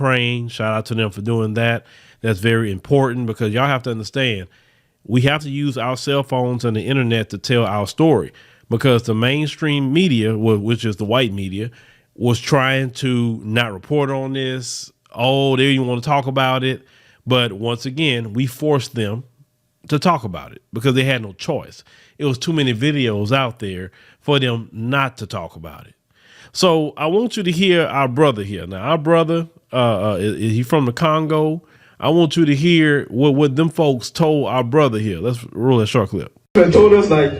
Ukraine. Shout out to them for doing that. That's very important because y'all have to understand, we have to use our cell phones and the internet to tell our story, because the mainstream media, which is the white media, was trying to not report on this. Oh, they didn't want to talk about it. But once again, we forced them to talk about it because they had no choice. It was too many videos out there for them not to talk about it. So I want you to hear our brother here. Now, our brother, he's from the Congo. I want you to hear what them folks told our brother here. Let's roll that short clip. They told us, like,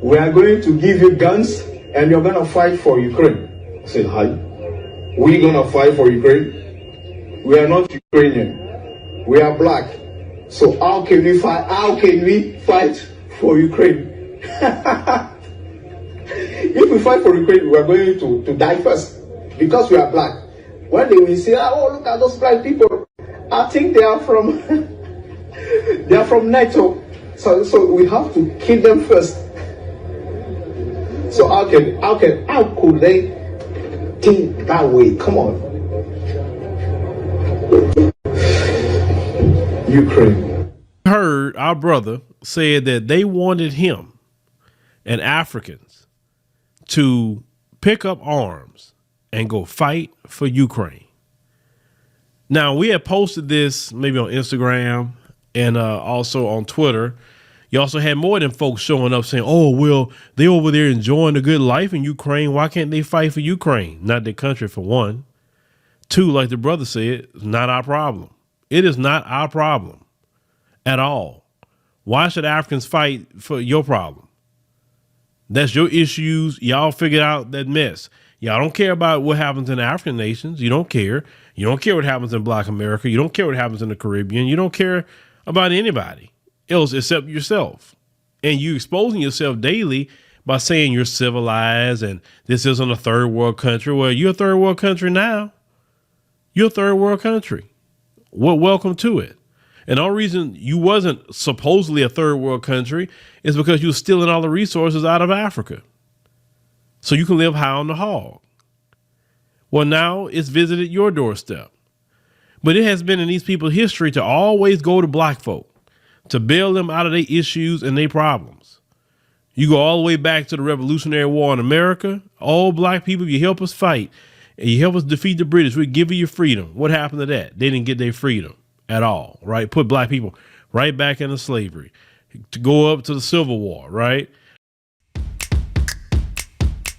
we are going to give you guns and you're going to fight for Ukraine. I said, hi. We're going to fight for Ukraine. We are not Ukrainian. We are black. So how can we fight? How can we fight for Ukraine? If we fight for Ukraine, we are going to die first because we are black. When they will say, oh, look at those black people, I think they are from NATO. So we have to kill them first. So how could they think that way? Come on. Ukraine. Heard our brother said that they wanted him and Africans to pick up arms and go fight for Ukraine. Now, we had posted this maybe on Instagram and also on Twitter. You also had more than folks showing up saying, oh, well, they over there enjoying a good life in Ukraine. Why can't they fight for Ukraine? Not their country, for one. Two, like the brother said, it's not our problem. It is not our problem at all. Why should Africans fight for your problem? That's your issues. Y'all figured out that mess. Y'all don't care about what happens in the African nations. You don't care. You don't care what happens in Black America. You don't care what happens in the Caribbean. You don't care about anybody else except yourself. And you exposing yourself daily by saying you're civilized and this isn't a third world country. Well, you're a third world country now. You're a third world country. Well, welcome to it. And the only reason you wasn't supposedly a third world country is because you were stealing all the resources out of Africa so you can live high on the hog. Well, now it's visited your doorstep. But it has been in these people's history to always go to black folk to bail them out of their issues and their problems. You go all the way back to the Revolutionary War in America. All black people, you help us fight and you help us defeat the British, we give you your freedom. What happened to that? They didn't get their freedom at all, right? Put black people right back into slavery. To go up to the Civil War, right?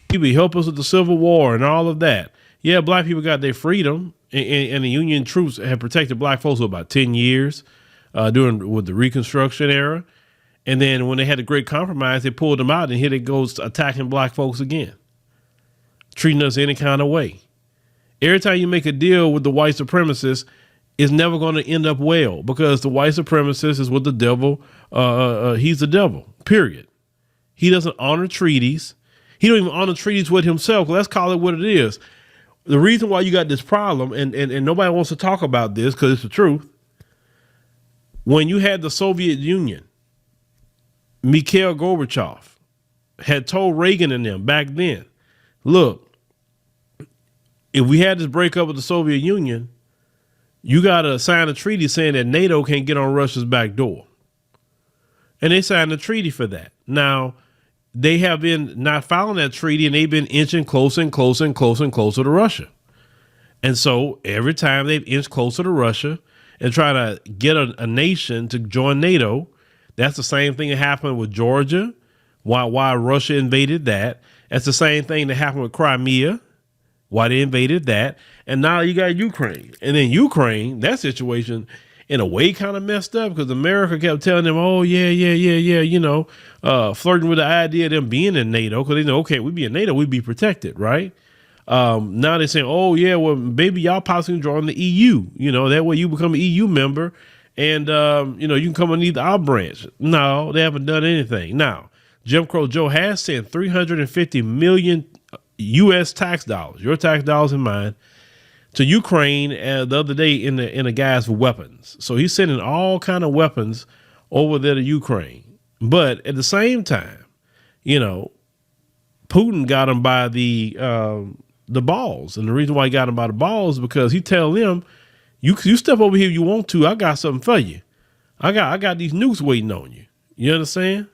People help us with the Civil War and all of that. Yeah, black people got their freedom, and the Union troops have protected black folks for about 10 years with the Reconstruction era. And then when they had the Great Compromise, they pulled them out, and here it goes attacking black folks again, treating us any kind of way. Every time you make a deal with the white supremacists, it's never going to end up well, because the white supremacist is with the devil. He's the devil, period. He doesn't honor treaties. He don't even honor treaties with himself. Let's call it what it is. The reason why you got this problem, and nobody wants to talk about this because it's the truth. When you had the Soviet Union, Mikhail Gorbachev had told Reagan and them back then, look, if we had this breakup with the Soviet Union, you got to sign a treaty saying that NATO can't get on Russia's back door. And they signed a treaty for that. Now, they have been not following that treaty, and they've been inching closer and closer and closer and closer to Russia. And so every time they've inched closer to Russia and try to get a nation to join NATO, that's the same thing that happened with Georgia, why Russia invaded that. That's the same thing that happened with Crimea, why they invaded that. And now you got Ukraine. And then Ukraine, that situation in a way kind of messed up because America kept telling them, oh, yeah, flirting with the idea of them being in NATO because they know, okay, we'd be in NATO, we'd be protected, right? Now they're saying, oh, yeah, well, maybe y'all possibly join the EU. That way you become an EU member and, you can come underneath our branch. No, they haven't done anything. Now, Jim Crow Joe has sent 350 million U.S. tax dollars, your tax dollars and mine, to Ukraine the other day in the guise of weapons. So he's sending all kind of weapons over there to Ukraine. But at the same time, Putin got him by the the balls. And the reason why he got them by the balls is because he tell them, you step over here if you want to. I got something for you. I got these nukes waiting on you. You understand?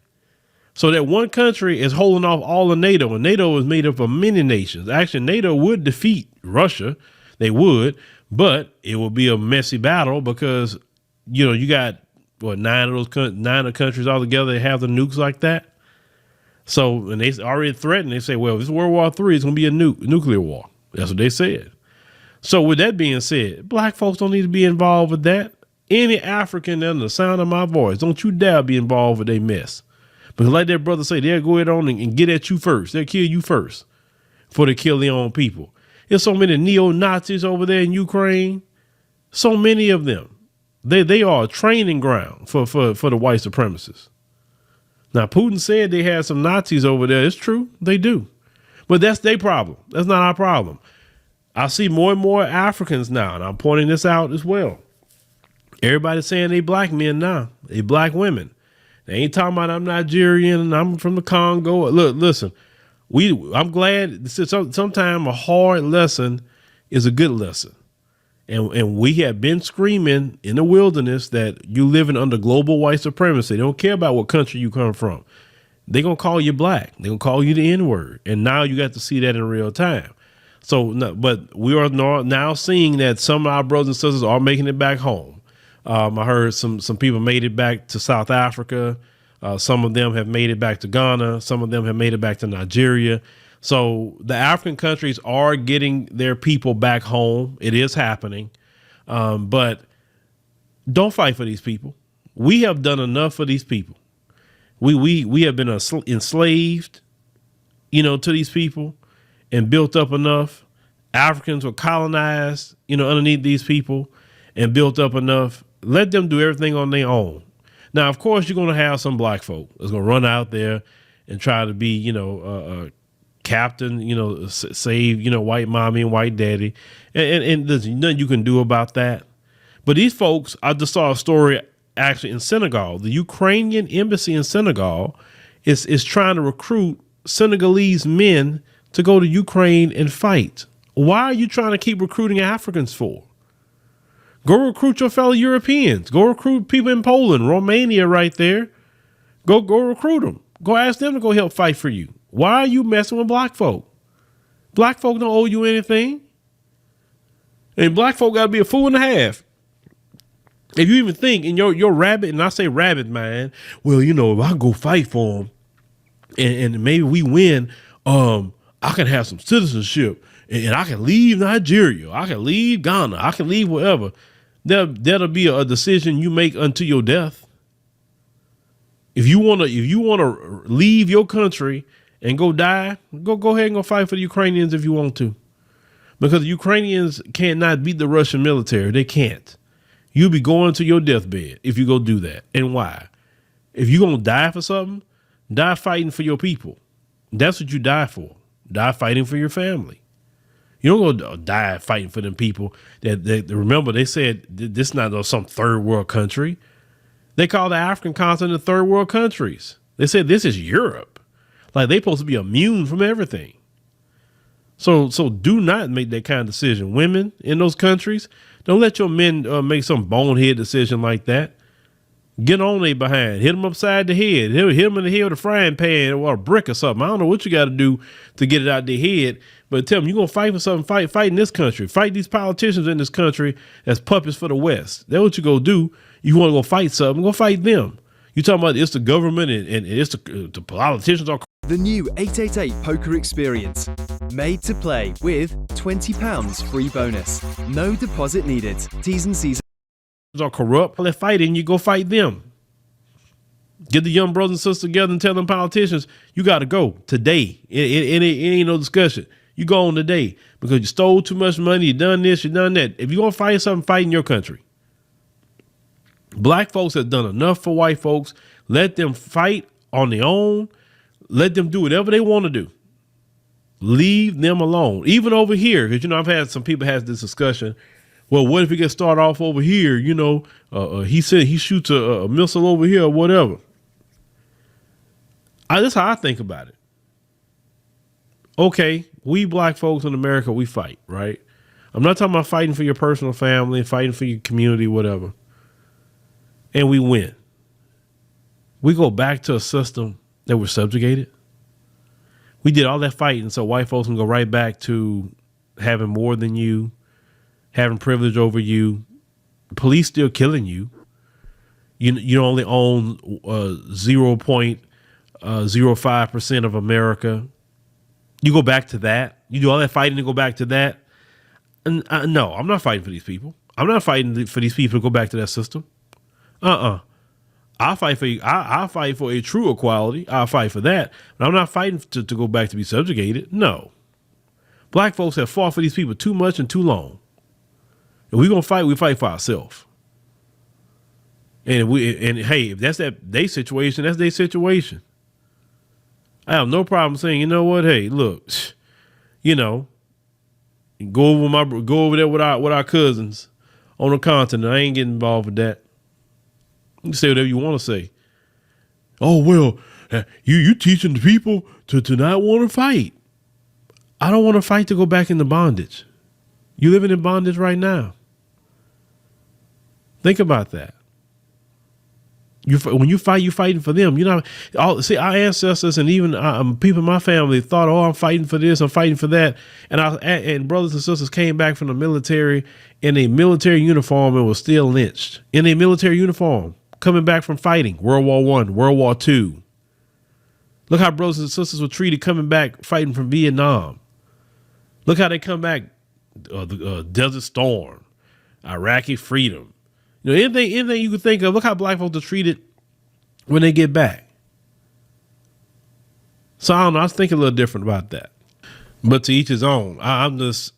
So that one country is holding off all of NATO, and NATO is made up of many nations. Actually, NATO would defeat Russia. They would, but it would be a messy battle because, you got, nine of the countries all together that have the nukes like that. So, and they already threatened, they say, well, if it's World War III, it's going to be a nuclear war. That's what they said. So with that being said, black folks don't need to be involved with that. Any African under the sound of my voice, don't you dare be involved with their mess. Because like that brother say, they'll go ahead on and get at you first. They'll kill you first before they kill their own people. There's so many neo-Nazis over there in Ukraine. So many of them. They are a training ground for the white supremacists. Now, Putin said they had some Nazis over there. It's true. They do. But that's their problem. That's not our problem. I see more and more Africans now, and I'm pointing this out as well. Everybody's saying they black men now. They black women. They ain't talking about I'm Nigerian and I'm from the Congo. Look, listen, I'm glad sometimes a hard lesson is a good lesson. And we have been screaming in the wilderness that you living under global white supremacy. They don't care about what country you come from. They're going to call you black. They're going to call you the N-word. And now you got to see that in real time. So, no, but we are now seeing that some of our brothers and sisters are making it back home. I heard some people made it back to South Africa. Some of them have made it back to Ghana. Some of them have made it back to Nigeria. So the African countries are getting their people back home. It is happening. But don't fight for these people. We have done enough for these people. We have been enslaved, to these people and built up enough. Africans were colonized, underneath these people and built up enough. Let them do everything on their own. Now, of course, you're going to have some black folk that's going to run out there and try to be, captain, save, white mommy and white daddy. And there's nothing you can do about that. But these folks, I just saw a story actually in Senegal. The Ukrainian embassy in Senegal is trying to recruit Senegalese men to go to Ukraine and fight. Why are you trying to keep recruiting Africans for? Go recruit your fellow Europeans. Go recruit people in Poland, Romania right there. Go recruit them. Go ask them to go help fight for you. Why are you messing with black folk? Black folk don't owe you anything. And black folk got to be a fool and a half. If you even think in your rabbit, and I say rabbit mind, well, if I go fight for them and maybe we win, I can have some citizenship and I can leave Nigeria. I can leave Ghana. I can leave wherever. That'll be a decision you make unto your death. If you wanna leave your country and go die, go ahead and go fight for the Ukrainians if you want to, because the Ukrainians cannot beat the Russian military. They can't. You'll be going to your deathbed if you go do that. And why? If you're gonna die for something, die fighting for your people. That's what you die for. Die fighting for your family. You don't go die fighting for them people that remember, they said this is not some third world country. They call the African continent third world countries. They said this is Europe. Like they supposed to be immune from everything. So do not make that kind of decision. Women in those countries, don't let your men make some bonehead decision like that. Get on their behind, hit them upside the head, hit them in the head with a frying pan or a brick or something. I don't know what you got to do to get it out their head, but tell them you're going to fight for something, fight in this country, fight these politicians in this country as puppets for the West. That's what you go do. You want to go fight something, go fight them. You talking about it's the government and it's the politicians are. The new 888 Poker Experience. Made to play with £20 free bonus. No deposit needed. T's and C's are corrupt. They're fighting. You go fight them. Get the young brothers and sisters together and tell them politicians, you got to go today. It ain't no discussion. You go on today because you stole too much money. You done this, you done that. If you're going to fight something, fight in your country. Black folks have done enough for white folks. Let them fight on their own. Let them do whatever they want to do. Leave them alone. Even over here, because, I've had some people have this discussion. Well, what if he gets started off over here? He said he shoots a missile over here or whatever. That's how I think about it. Okay, we black folks in America, we fight, right? I'm not talking about fighting for your personal family, fighting for your community, whatever. And we win. We go back to a system that we're subjugated. We did all that fighting, so white folks can go right back to having more than you, having privilege over you. Police still killing you. You only own 0.05% of America. You go back to that. You do all that fighting to go back to that. And no, I'm not fighting for these people. I'm not fighting for these people to go back to that system. I'll fight for you. I'll fight for a true equality. I'll fight for that. But I'm not fighting to go back to be subjugated. No. Black folks have fought for these people too much and too long. If we're gonna fight, we fight for ourselves. And hey, if that's their situation, that's their situation. I have no problem saying, you know what? Hey, look, go over there with our cousins on the continent. I ain't getting involved with that. You can say whatever you want to say. Oh well, you teaching the people to not want to fight. I don't want to fight to go back into bondage. You living in bondage right now. Think about that. When you fight, you're fighting for them. Our ancestors and even people in my family thought, oh, I'm fighting for this, I'm fighting for that. And brothers and sisters came back from the military in a military uniform and was still lynched. In a military uniform, coming back from fighting, World War I, World War II. Look how brothers and sisters were treated coming back fighting from Vietnam. Look how they come back, the Desert Storm, Iraqi freedom. Anything you could think of. Look how black folks are treated when they get back. So I don't know. I was thinking a little different about that. But to each his own. I'm just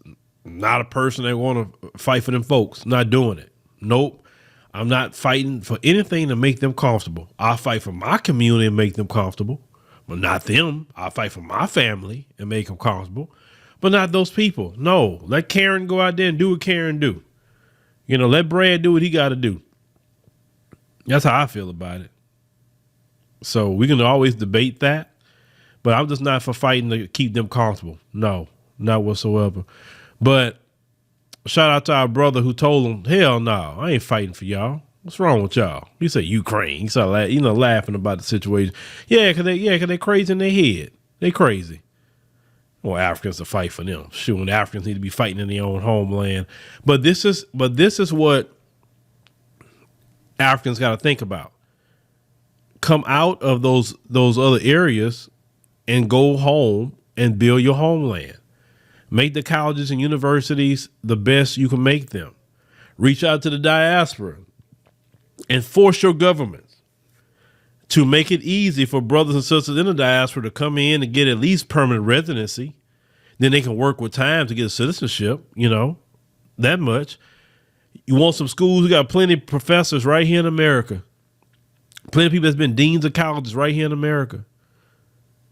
not a person that want to fight for them folks. Not doing it. Nope. I'm not fighting for anything to make them comfortable. I'll fight for my community and make them comfortable, but not them. I'll fight for my family and make them comfortable, but not those people. No, let Karen go out there and do what Karen do. Let Brad do what he got to do. That's how I feel about it. So we can always debate that, but I'm just not for fighting to keep them comfortable. No, not whatsoever. But shout out to our brother who told him, hell no, I ain't fighting for y'all. What's wrong with y'all? He said Ukraine. He started laughing about the situation. Yeah, cause they crazy in their head. They crazy. Well, Africans to fight for them. Shoot, when Africans need to be fighting in their own homeland. But this is what Africans got to think about. Come out of those other areas and go home and build your homeland. Make the colleges and universities the best you can make them. Reach out to the diaspora and force your government to make it easy for brothers and sisters in the diaspora to come in and get at least permanent residency. Then they can work with time to get citizenship, that much. You want some schools? We got plenty of professors right here in America. Plenty of people that's been deans of colleges right here in America.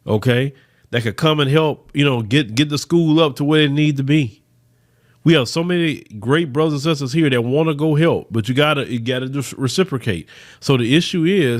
Okay? That could come and help, get the school up to where it needs to be. We have so many great brothers and sisters here that want to go help, but you gotta just reciprocate. So the issue is,